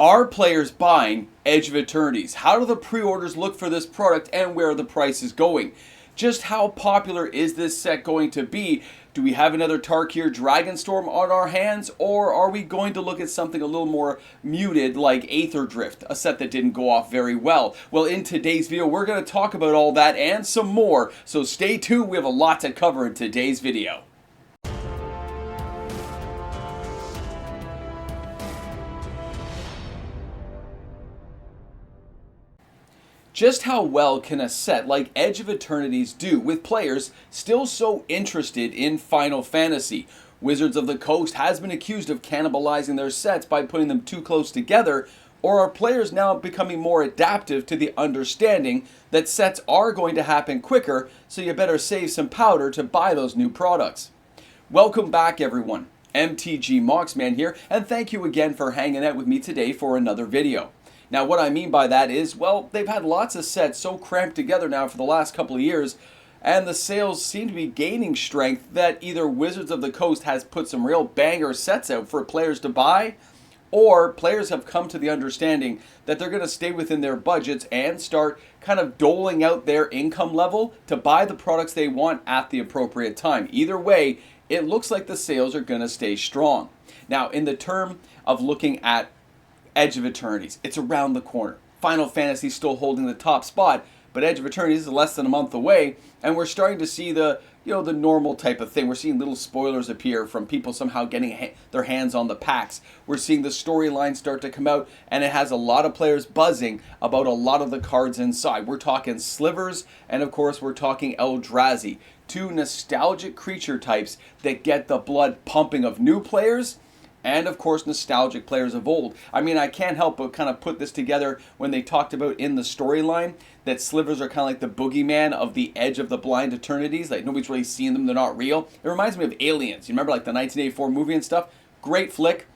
Are players buying Edge of Eternities? How do the pre-orders look for this product and where are the prices going? Just how popular is this set going to be? Do we have another Tarkir Dragonstorm on our hands, or are we going to look at something a little more muted like Aether Drift, a set that didn't go off very well? Well, in today's video, we're going to talk about all that and some more, so stay tuned. We have a lot to cover in today's video. Just how well can a set like Edge of Eternities do with players still so interested in Final Fantasy? Wizards of the Coast has been accused of cannibalizing their sets by putting them too close together, or are players now becoming more adaptive to the understanding that sets are going to happen quicker, so you better save some powder to buy those new products? Welcome back, everyone. mtgnews here, and thank you again for hanging out with me today for another video. Now, what I mean by that is, well, they've had lots of sets so cramped together now for the last couple of years, and the sales seem to be gaining strength that either Wizards of the Coast has put some real banger sets out for players to buy, or players have come to the understanding that they're going to stay within their budgets and start kind of doling out their income level to buy the products they want at the appropriate time. Either way, it looks like the sales are going to stay strong. Now, in the term of looking at Edge of Eternities, it's around the corner. Final Fantasy is still holding the top spot, but Edge of Eternities is less than a month away, and we're starting to see the normal type of thing. We're seeing little spoilers appear from people somehow getting their hands on the packs. We're seeing the storyline start to come out, and it has a lot of players buzzing about a lot of the cards inside. We're talking Slivers, and of course we're talking Eldrazi, two nostalgic creature types that get the blood pumping of new players, and of course nostalgic players of old. I mean, I can't help but kind of put this together when they talked about in the storyline that Slivers are kind of like the boogeyman of the Edge of the Blind Eternities. Like, nobody's really seen them, they're not real. It reminds me of Aliens. You remember like the 1984 movie and stuff? Great flick.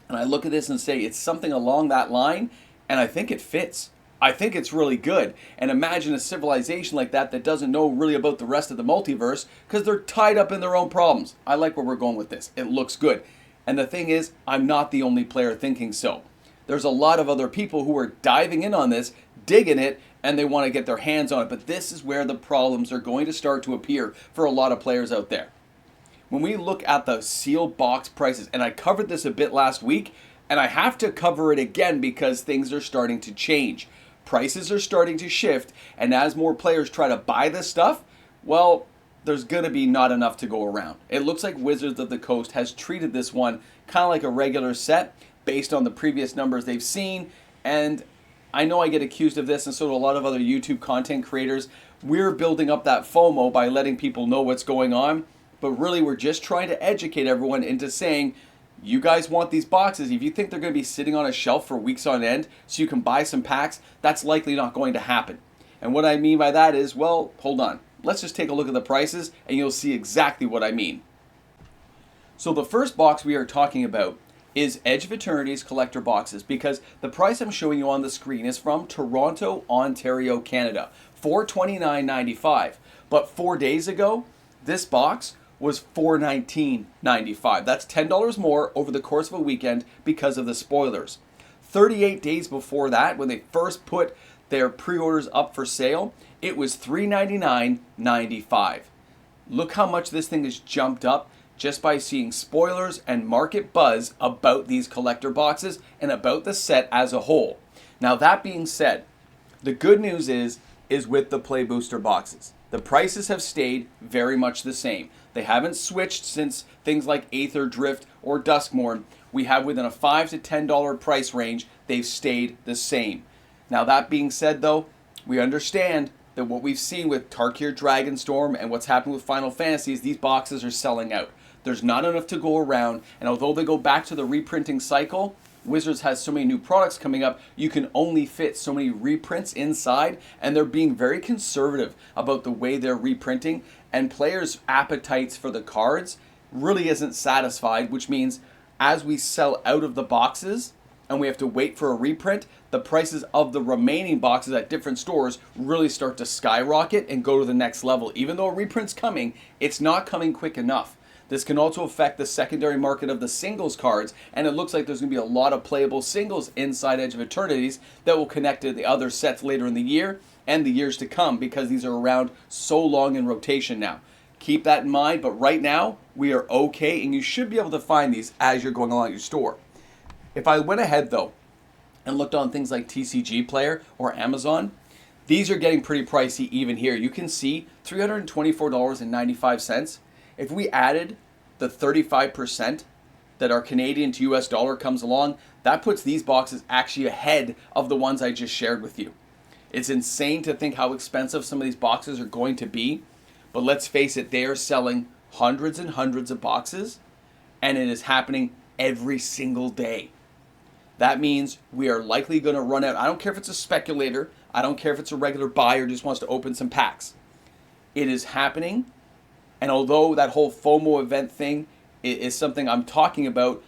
And I look at this and say it's something along that line, and I think it fits. I think it's really good. And imagine a civilization like that that doesn't know really about the rest of the multiverse because they're tied up in their own problems. I like where we're going with this. It looks good. And the thing is, I'm not the only player thinking so. There's a lot of other people who are diving in on this, digging it, and they want to get their hands on it. But this is where the problems are going to start to appear for a lot of players out there. When we look at the sealed box prices, and I covered this a bit last week, and I have to cover it again because things are starting to change. Prices are starting to shift, and as more players try to buy this stuff, well, there's going to be not enough to go around. It looks like Wizards of the Coast has treated this one kind of like a regular set based on the previous numbers they've seen, and I know I get accused of this, and so do a lot of other YouTube content creators. We're building up that FOMO by letting people know what's going on, but really we're just trying to educate everyone into saying, you guys want these boxes. If you think they're going to be sitting on a shelf for weeks on end so you can buy some packs, that's likely not going to happen. And what I mean by that is, well, hold on. Let's just take a look at the prices and you'll see exactly what I mean. So the first box we are talking about is Edge of Eternities collector boxes, because the price I'm showing you on the screen is from Toronto, Ontario, Canada, $429.95. But 4 days ago, this box was $419.95. That's $10 more over the course of a weekend because of the spoilers. 38 days before that, when they first put their pre-orders up for sale, it was $399.95. Look how much this thing has jumped up just by seeing spoilers and market buzz about these collector boxes and about the set as a whole. Now, that being said, the good news is with the Play Booster boxes. The prices have stayed very much the same. They haven't switched since things like Aether Drift or Duskmourn. We have within a $5 to $10 price range. They've stayed the same. Now, that being said, though, we understand that what we've seen with Tarkir Dragonstorm and what's happened with Final Fantasy is these boxes are selling out. There's not enough to go around, and although they go back to the reprinting cycle, Wizards has so many new products coming up, you can only fit so many reprints inside, and they're being very conservative about the way they're reprinting, and players' appetites for the cards really isn't satisfied, which means as we sell out of the boxes and we have to wait for a reprint, the prices of the remaining boxes at different stores really start to skyrocket and go to the next level. Even though a reprint's coming, it's not coming quick enough. This can also affect the secondary market of the singles cards, and it looks like there's going to be a lot of playable singles inside Edge of Eternities that will connect to the other sets later in the year and the years to come, because these are around so long in rotation now. Keep that in mind, but right now we are okay, and you should be able to find these as you're going along your store. If I went ahead though and looked on things like TCG Player or Amazon, these are getting pretty pricey even here. You can see $324.95. If we added the 35% that our Canadian to US dollar comes along, that puts these boxes actually ahead of the ones I just shared with you. It's insane to think how expensive some of these boxes are going to be, but let's face it, they are selling hundreds and hundreds of boxes, and it is happening every single day. That means we are likely going to run out. I don't care if it's a speculator, I don't care if it's a regular buyer who just wants to open some packs. It is happening. And although that whole FOMO event thing is something I'm talking about,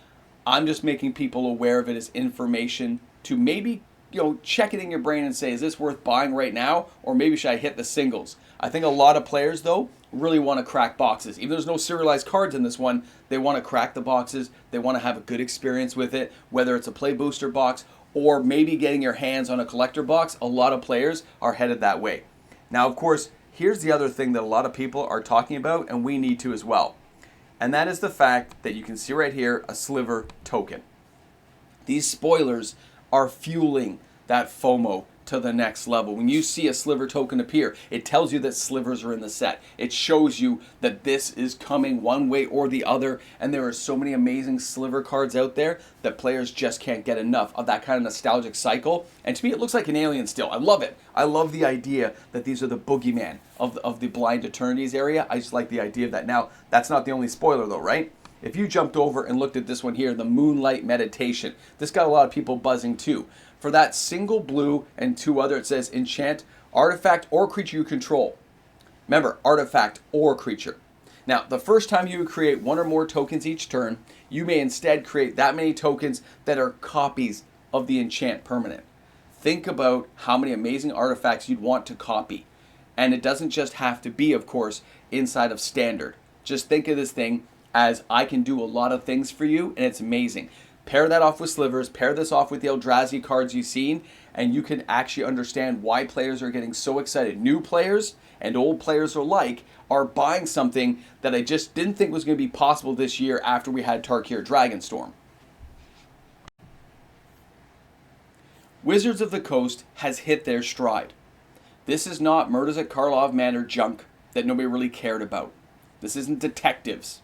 I'm just making people aware of it as information to maybe, check it in your brain and say, is this worth buying right now? Or maybe should I hit the singles? I think a lot of players, though, really want to crack boxes. Even though there's no serialized cards in this one, they want to crack the boxes. They want to have a good experience with it, whether it's a play booster box or maybe getting your hands on a collector box. A lot of players are headed that way. Now, of course, here's the other thing that a lot of people are talking about, and we need to as well. And that is the fact that you can see right here a sliver token. These spoilers are fueling that FOMO to the next level. When you see a sliver token appear, it tells you that slivers are in the set. It shows you that this is coming one way or the other, and there are so many amazing sliver cards out there that players just can't get enough of that kind of nostalgic cycle. And to me, it looks like an alien still. I love it. I love the idea that these are the boogeyman of the Blind Eternities area. I just like the idea of that. Now, that's not the only spoiler though, right? If you jumped over and looked at this one here, the Moonlight Meditation, this got a lot of people buzzing too. For that single blue and two other, it says enchant artifact or creature you control. Remember, artifact or creature. Now, the first time you create one or more tokens each turn, you may instead create that many tokens that are copies of the enchant permanent. Think about how many amazing artifacts you'd want to copy. And it doesn't just have to be, of course, inside of standard. Just think of this thing as I can do a lot of things for you, and it's amazing. Pair that off with slivers, pair this off with the Eldrazi cards you've seen, and you can actually understand why players are getting so excited. New players and old players alike are buying something that I just didn't think was going to be possible this year after we had Tarkir Dragonstorm. Wizards of the Coast has hit their stride. This is not Murders at Karlov Manor junk that nobody really cared about. This isn't detectives.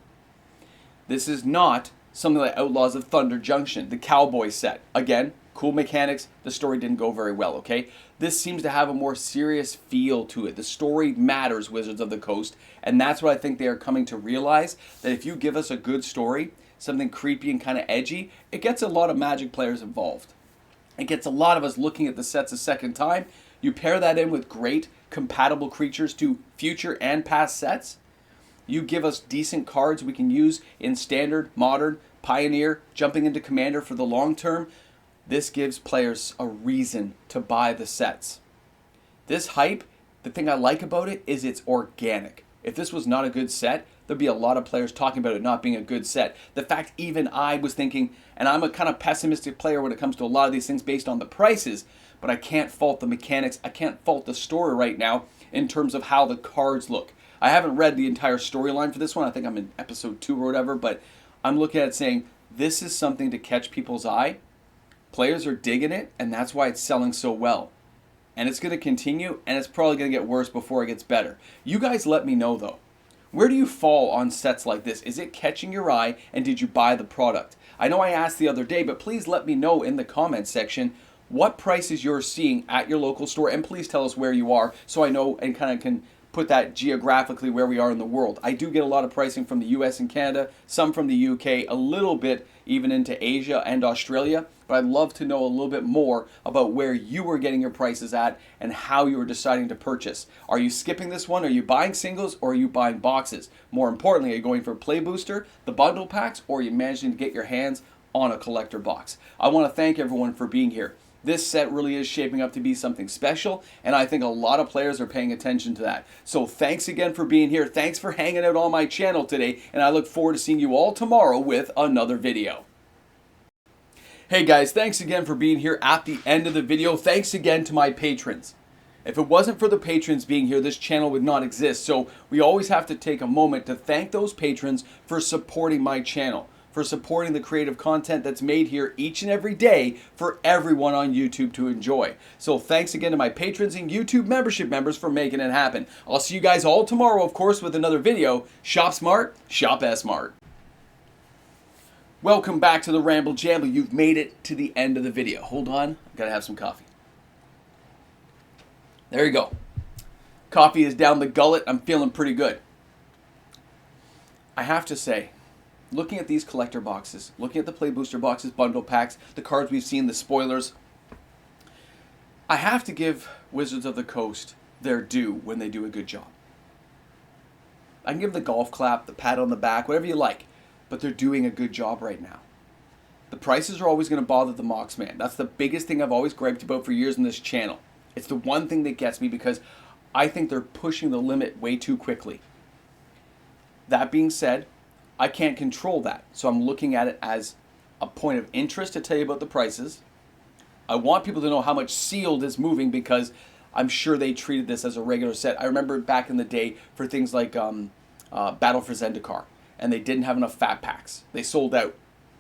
This is not something like Outlaws of Thunder Junction, the cowboy set. Again, cool mechanics, the story didn't go very well, okay? This seems to have a more serious feel to it. The story matters, Wizards of the Coast, and that's what I think they are coming to realize, that if you give us a good story, something creepy and kind of edgy, it gets a lot of Magic players involved. It gets a lot of us looking at the sets a second time. You pair that in with great compatible creatures to future and past sets. You give us decent cards we can use in Standard, Modern, Pioneer, jumping into Commander for the long term. This gives players a reason to buy the sets. This hype, the thing I like about it is it's organic. If this was not a good set, there'd be a lot of players talking about it not being a good set. The fact even I was thinking, and I'm a kind of pessimistic player when it comes to a lot of these things based on the prices, but I can't fault the mechanics, I can't fault the story right now in terms of how the cards look. I haven't read the entire storyline for this one. I think I'm in episode 2 or whatever, but I'm looking at it saying, this is something to catch people's eye. Players are digging it, and that's why it's selling so well. And it's going to continue, and it's probably going to get worse before it gets better. You guys let me know, though. Where do you fall on sets like this? Is it catching your eye, and did you buy the product? I know I asked the other day, but please let me know in the comments section what prices you're seeing at your local store, and please tell us where you are so I know and kind of can put that geographically where we are in the world. I do get a lot of pricing from the US and Canada, some from the UK, a little bit even into Asia and Australia, but I'd love to know a little bit more about where you are getting your prices at and how you are deciding to purchase. Are you skipping this one? Are you buying singles or are you buying boxes? More importantly, are you going for a play booster, the bundle packs, or are you managing to get your hands on a collector box? I want to thank everyone for being here. this set really is shaping up to be something special, and I think a lot of players are paying attention to that. So thanks again for being here. Thanks for hanging out on my channel today, and I look forward to seeing you all tomorrow with another video. Hey guys, thanks again for being here at the end of the video. Thanks again to my patrons. If it wasn't for the patrons being here, this channel would not exist. So we always have to take a moment to thank those patrons for supporting my channel, for supporting the creative content that's made here each and every day for everyone on YouTube to enjoy. So thanks again to my patrons and YouTube membership members for making it happen. I'll see you guys all tomorrow, of course, with another video. Shop smart, shop smart. Welcome back to the Ramble Jamble. You've made it to the end of the video. Hold on, I've got to have some coffee. There you go. Coffee is down the gullet. I'm feeling pretty good. I have to say, looking at these collector boxes, looking at the play booster boxes, bundle packs, the cards we've seen, the spoilers, I have to give Wizards of the Coast their due when they do a good job. I can give them the golf clap, the pat on the back, whatever you like, but they're doing a good job right now. The prices are always going to bother the Moxman. That's the biggest thing I've always griped about for years on this channel. It's the one thing that gets me because I think they're pushing the limit way too quickly. That being said, I can't control that. So I'm looking at it as a point of interest to tell you about the prices. I want people to know how much Sealed is moving because I'm sure they treated this as a regular set. I remember back in the day for things like Battle for Zendikar, and they didn't have enough fat packs. They sold out.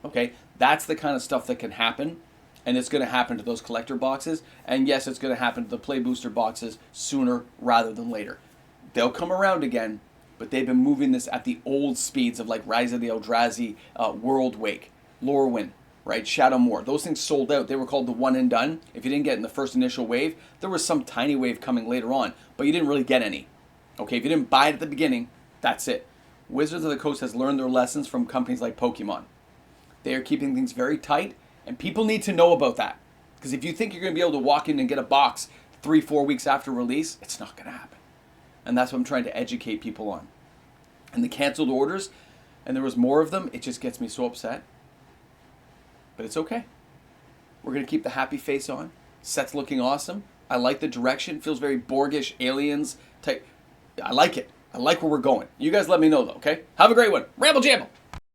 Okay, that's the kind of stuff that can happen. And it's going to happen to those collector boxes. And yes, it's going to happen to the play booster boxes sooner rather than later. They'll come around again, but they've been moving this at the old speeds of like Rise of the Eldrazi, World Wake, Lorwyn, right? Shadow Moor. Those things sold out. They were called the one and done. If you didn't get in the first initial wave, there was some tiny wave coming later on, but you didn't really get any. Okay, if you didn't buy it at the beginning, that's it. Wizards of the Coast has learned their lessons from companies like Pokemon. They are keeping things very tight. And people need to know about that. Because if you think you're going to be able to walk in and get a box 3-4 weeks after release, it's not going to happen. And that's what I'm trying to educate people on. And the canceled orders, and there was more of them, it just gets me so upset. But it's okay. We're going to keep the happy face on. Set's looking awesome. I like the direction. Feels very Borgish, aliens type. I like it. I like where we're going. You guys let me know though, okay? Have a great one. Ramble Jamble!